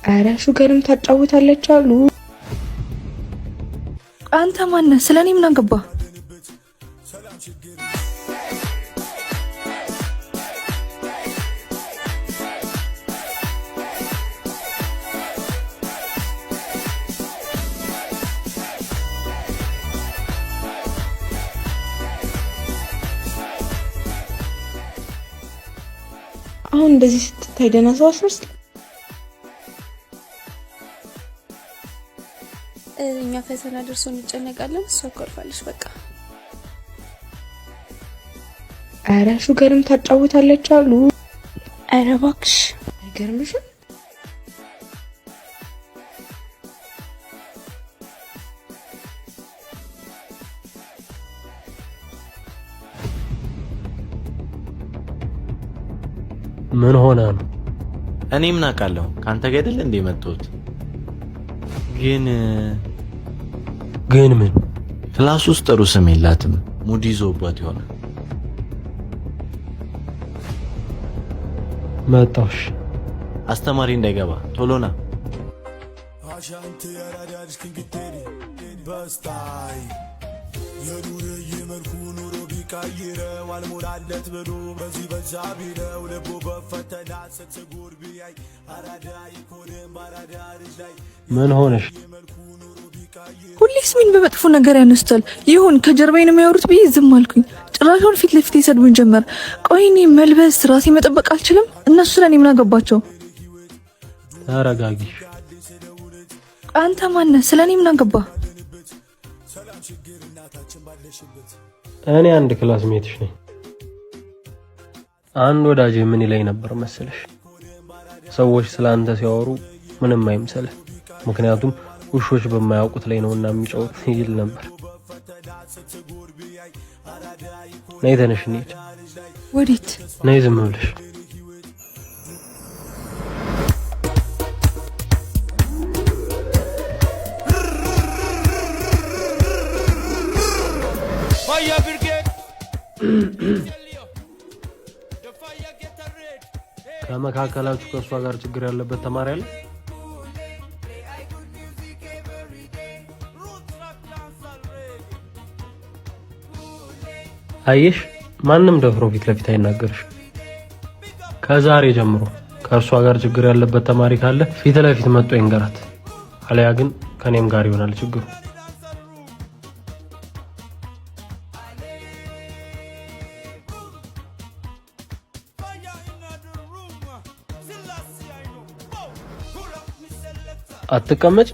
አረ ሹገርም ታጫውታለች አሉ። አንተ ማነህ? ስለኔ ምን አገባ? አሁን እንደዚህ ስትታይ ደህና ሰው አስመስል። እኛ ፈተና ደርሶ እንጨነቃለን፣ እሷ ኮርፋለች በቃ። አረ ሹገርም ታጫውታለች አሉ። አረ እባክሽ አይገርምሽም? ምን ሆነ ነው? እኔ ምን አውቃለሁ? ካንተ ጋር አይደል እንደ መጣሁት። ግን ምን ክላስ ውስጥ ጥሩ ስም የላትም። ሙድ ይዞባት ይሆናል። መጣሽ አስተማሪ እንዳይገባ ቶሎ ና። የዱር ይመልኩ ኑሮ ቢቀይረው አልሞላለት ብሎ በዚህ በዛ ቢለው ልቦ በፈተና ስትጉር ቢያይ አራዳ ይኮንም አራዳ ልጅ ላይ ምን ሆነሽ? ሁሌስ ምን በመጥፎ ነገር ያነስታል? ይሁን ከጀርባዬ ነው የሚያወሩት ብዬ ዝም አልኩኝ። ጭራሹን ፊት ለፊት ይሰድቡኝ ጀመር። ቆይ እኔ መልበስ ራሴ መጠበቅ አልችልም? እነሱ ስለኔ ምን አገባቸው? ተረጋጊ። አንተ ማነህ? ስለኔ ምን አገባ? እኔ አንድ ክላስ ሜትሽ ነኝ። አንድ ወዳጄ ምን ይለኝ ነበር መሰለሽ? ሰዎች ስላንተ ሲያወሩ ምንም አይምሰልህ፣ ምክንያቱም ውሾች በማያውቁት ላይ ነውና የሚጫወት ይል ነበር። ነይ ተነሽ እንሂድ። ወዴት? ነይ ዝም ብለሽ። ከመካከላችሁ ከሷ ጋር ችግር ያለበት ተማሪ አለ? አየሽ፣ ማንም ደፍሮ ፊት ለፊት አይናገርሽ። ከዛሬ ጀምሮ ከእርሷ ጋር ችግር ያለበት ተማሪ ካለ ፊት ለፊት መጥቶ ይንገራት፣ አለያ ግን ከኔም ጋር ይሆናል ችግሩ። አትቀመጭ።